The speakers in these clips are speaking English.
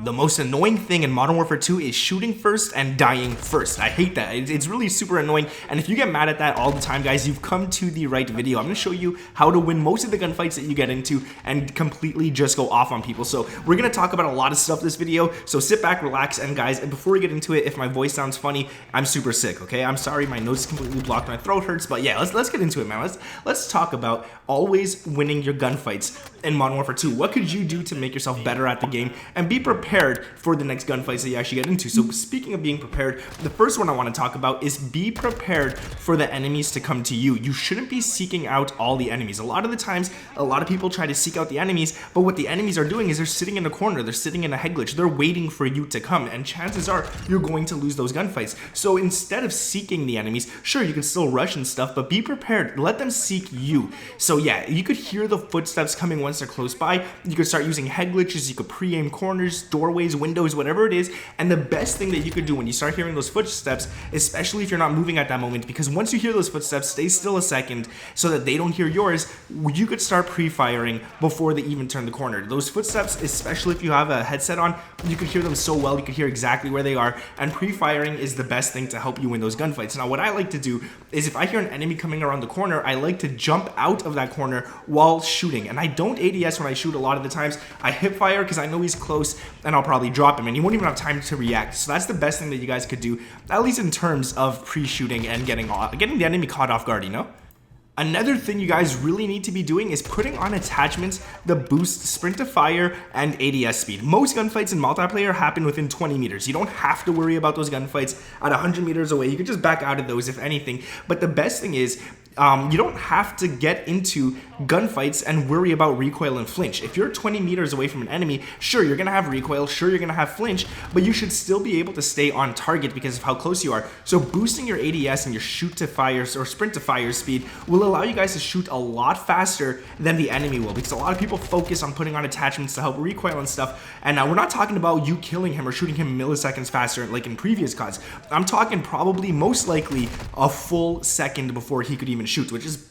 The most annoying thing in Modern Warfare 2 is shooting first and dying first. I hate that. It's really super annoying, and if you get mad at that all the time, guys, you've come to the right video. I'm going to show you how to win most of the gunfights that you get into and completely just go off on people. So we're going to talk about a lot of stuff this video, so sit back, relax, and guys, and before we get into it, if my voice sounds funny, I'm super sick, okay? I'm sorry, my nose is completely blocked, my throat hurts, but yeah, let's get into it, man. Let's talk about always winning your gunfights in Modern Warfare 2. What could you do to make yourself better at the game and be prepared for the next gunfights that you actually get into? So speaking of being prepared, the first one I want to talk about is be prepared for the enemies to come to you. You shouldn't be seeking out all the enemies. A lot of the times, a lot of people try to seek out the enemies, but what the enemies are doing is they're sitting in a corner, they're sitting in a head glitch, they're waiting for you to come, and chances are you're going to lose those gunfights. So instead of seeking the enemies, sure, you can still rush and stuff, but be prepared. Let them seek you. So yeah, you could hear the footsteps coming once they're close by. You could start using head glitches, you could pre-aim corners, doorways, windows, whatever it is. And the best thing that you could do when you start hearing those footsteps, especially if you're not moving at that moment, because once you hear those footsteps, stay still a second so that they don't hear yours, you could start pre-firing before they even turn the corner. Those footsteps, especially if you have a headset on, you could hear them so well, you could hear exactly where they are, and pre-firing is the best thing to help you win those gunfights. Now, what I like to do is if I hear an enemy coming around the corner, I like to jump out of that corner while shooting, and I don't ADS when I shoot. A lot of the times I hip fire because I know he's close and I'll probably drop him and he won't even have time to react. So that's the best thing that you guys could do, at least in terms of pre-shooting and getting the enemy caught off guard, you know? Another thing you guys really need to be doing is putting on attachments that boost sprint to fire and ADS speed. Most gunfights in multiplayer happen within 20 meters. You don't have to worry about those gunfights at 100 meters away. You can just back out of those if anything. But the best thing is, you don't have to get into gunfights and worry about recoil and flinch. If you're 20 meters away from an enemy, sure, you're gonna have recoil, sure, you're gonna have flinch, but you should still be able to stay on target because of how close you are. So boosting your ADS and your shoot to fire or sprint to fire speed will allow you guys to shoot a lot faster than the enemy will, because a lot of people focus on putting on attachments to help recoil and stuff. And now we're not talking about you killing him or shooting him milliseconds faster like in previous CODs. I'm talking probably most likely a full second before he could even shoot, which is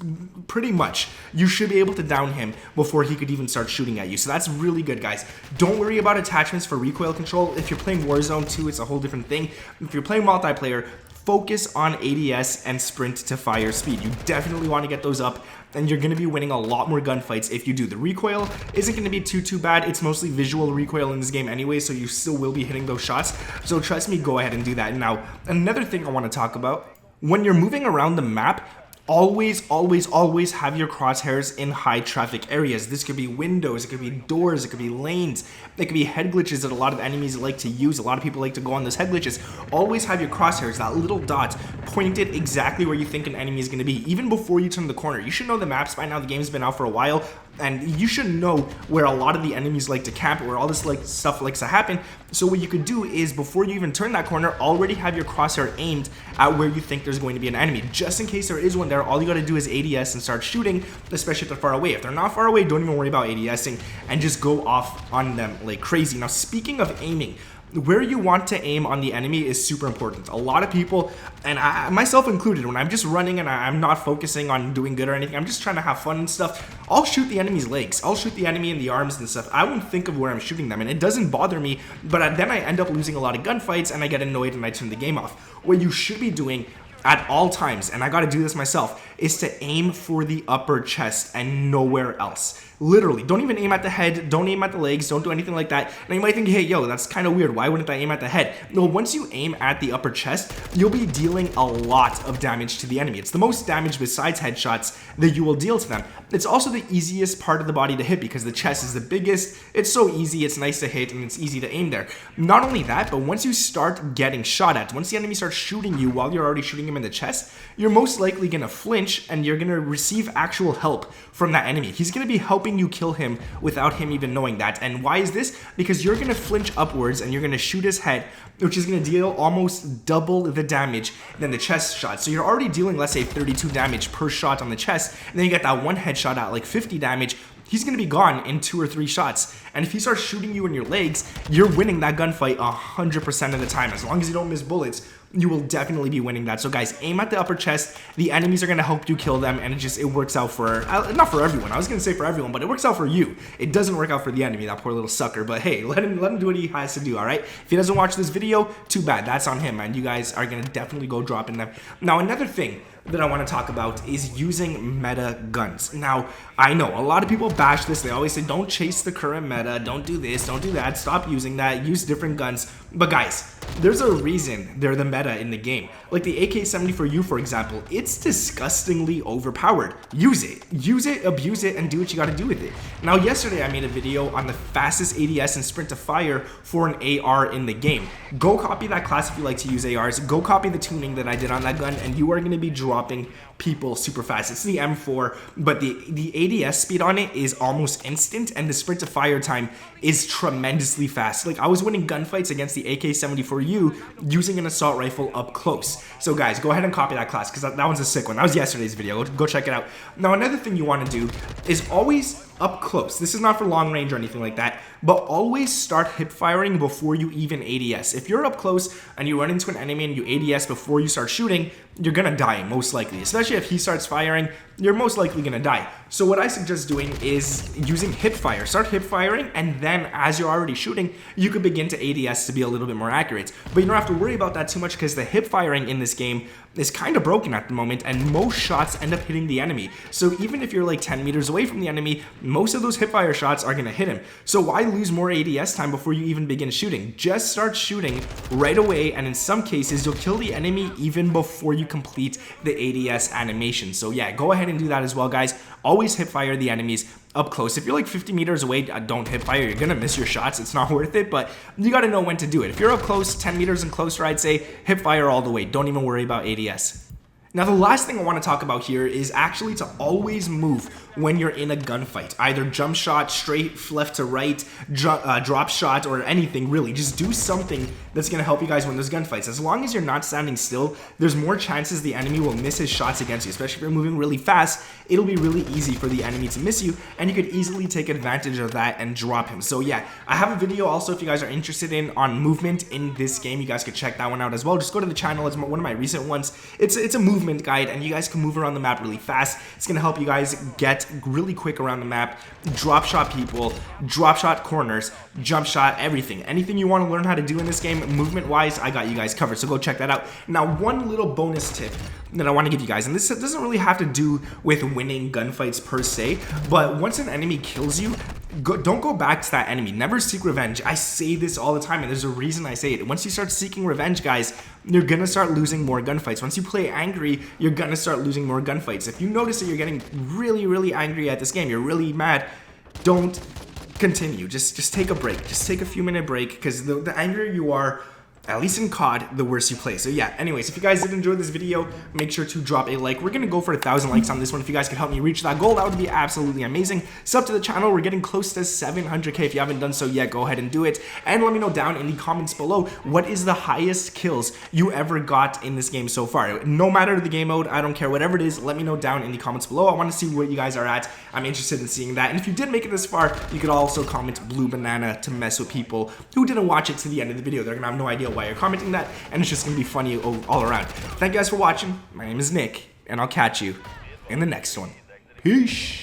pretty much, you should be able to down him before he could even start shooting at you. So that's really good, guys. Don't worry about attachments for recoil control. If you're playing Warzone 2, it's a whole different thing. If you're playing multiplayer, focus on ADS and sprint to fire speed. You definitely want to get those up, and you're going to be winning a lot more gunfights if you do. The recoil isn't going to be too bad. It's mostly visual recoil in this game anyway, so you still will be hitting those shots. So trust me, go ahead and do that. Now, another thing I want to talk about, when you're moving around the map, always have your crosshairs in high traffic areas. This could be windows, it could be doors, it could be lanes, it could be head glitches that a lot of enemies like to use. A lot of people like to go on those head glitches. Always have your crosshairs, that little dot, pointed exactly where you think an enemy is going to be, even before you turn the corner. You should know the maps by now. The game's been out for a while, and you should know where a lot of the enemies like to camp, where all this stuff likes to happen. So what you could do is, before you even turn that corner, already have your crosshair aimed at where you think there's going to be an enemy. Just in case there is one there, all you got to do is ADS and start shooting, especially if they're far away. If they're not far away, don't even worry about ADSing and just go off on them like crazy. Now, speaking of aiming, where you want to aim on the enemy is super important. A lot of people, and I myself included, when I'm just running and I'm not focusing on doing good or anything, I'm just trying to have fun and stuff, I'll shoot the enemy's legs. I'll shoot the enemy in the arms and stuff. I won't think of where I'm shooting them, and it doesn't bother me, but then I end up losing a lot of gunfights and I get annoyed and I turn the game off. What you should be doing at all times, and I gotta do this myself, is to aim for the upper chest and nowhere else. Literally, don't even aim at the head, don't aim at the legs, don't do anything like that. Now you might think, hey, yo, that's kind of weird. Why wouldn't I aim at the head? No, once you aim at the upper chest, you'll be dealing a lot of damage to the enemy. It's the most damage besides headshots that you will deal to them. It's also the easiest part of the body to hit because the chest is the biggest. It's so easy, it's nice to hit, and it's easy to aim there. Not only that, but once you start getting shot at, once the enemy starts shooting you while you're already shooting him in the chest, you're most likely gonna flinch and you're gonna receive actual help from that enemy. He's gonna be helping you kill him without him even knowing that. And why is this? Because you're gonna flinch upwards and you're gonna shoot his head, which is gonna deal almost double the damage than the chest shot. So you're already dealing, let's say, 32 damage per shot on the chest, and then you get that one headshot at like 50 damage. he's gonna be gone in 2 or 3 shots. And if he starts shooting you in your legs, you're winning that gunfight 100% of the time. As long as you don't miss bullets, you will definitely be winning that. So guys, aim at the upper chest. The enemies are gonna help you kill them, and it works out for, not for everyone. I was gonna say for everyone, but it works out for you. It doesn't work out for the enemy, that poor little sucker. But hey, let him do what he has to do, all right? If he doesn't watch this video, too bad. That's on him, man. You guys are gonna definitely go dropping them. Now, another thing that I want to talk about is using meta guns. Now, I know a lot of people bash this. They always say, don't chase the current meta, don't do this, don't do that, stop using that, use different guns. But guys, there's a reason they're the meta in the game. Like the AK-70 for you, for example, it's disgustingly overpowered. Use it, abuse it, and do what you gotta do with it. Now, yesterday I made a video on the fastest ADS and sprint to fire for an AR in the game. Go copy that class if you like to use ARs. Go copy the tuning that I did on that gun, and you are gonna be dropping people super fast. It's the M4, but the ADS speed on it is almost instant, and the sprint to fire time is tremendously fast. Like, I was winning gunfights against the AK-70 for you using an assault rifle up close. So guys, go ahead and copy that class, because that one's a sick one. That was yesterday's video. Go check it out. Now, another thing you want to do is always up close. This is not for long range or anything like that, but always start hip firing before you even ADS. If you're up close and you run into an enemy and you ADS before you start shooting, you're gonna die most likely. Especially if he starts firing, you're most likely gonna die. So what I suggest doing is using hip fire. Start hip firing, and then as you're already shooting, you could begin to ADS to be a little bit more accurate. But you don't have to worry about that too much, because the hip firing in this game is kind of broken at the moment, and most shots end up hitting the enemy. So even if you're like 10 meters away from the enemy, most of those hip fire shots are gonna hit him. So why lose more ADS time before you even begin shooting? Just start shooting right away, and in some cases, you'll kill the enemy even before you complete the ADS animation. So yeah, go ahead and do that as well, guys. Always hip fire the enemies up close. If you're like 50 meters away, don't hip fire. You're gonna miss your shots. It's not worth it, but you gotta know when to do it. If you're up close, 10 meters and closer, I'd say hip fire all the way. Don't even worry about ADS. Now, the last thing I want to talk about here is actually to always move when you're in a gunfight. Either jump shot, straight left to right, drop shot, or anything really. Just do something that's going to help you guys win those gunfights. As long as you're not standing still, there's more chances the enemy will miss his shots against you. Especially if you're moving really fast, it'll be really easy for the enemy to miss you, and you could easily take advantage of that and drop him. So yeah, I have a video also if you guys are interested on movement in this game. You guys could check that one out as well. Just go to the channel. It's one of my recent ones. It's a movement guide, and you guys can move around the map really fast. It's gonna help you guys get really quick around the map, drop shot people, drop shot corners, jump shot, everything. Anything you want to learn how to do in this game, movement wise, I got you guys covered. So go check that out. Now, one little bonus tip that I want to give you guys, and this doesn't really have to do with winning gunfights per se, but once an enemy kills you, don't go back to that enemy. Never seek revenge. I say this all the time, and there's a reason I say it. Once you start seeking revenge, guys, you're gonna start losing more gunfights. Once you play angry, you're gonna start losing more gunfights. If you notice that you're getting really, really angry at this game, you're really mad, don't continue. Just take a break. Just take a few minute break, because the angrier you are, at least in COD, the worse you play. So yeah, anyways, if you guys did enjoy this video, make sure to drop a like. We're gonna go for 1,000 likes on this one. If you guys could help me reach that goal, that would be absolutely amazing. Sub to the channel. We're getting close to 700k. If you haven't done so yet, go ahead and do it. And let me know down in the comments below, what is the highest kills you ever got in this game so far? No matter the game mode, I don't care, whatever it is, let me know down in the comments below. I want to see where you guys are at. I'm interested in seeing that. And if you did make it this far, you could also comment blue banana to mess with people who didn't watch it to the end of the video. They're gonna have no idea why you're commenting that, and it's just gonna be funny all around. Thank you guys for watching. My name is Nick, and I'll catch you in the next one. Peace.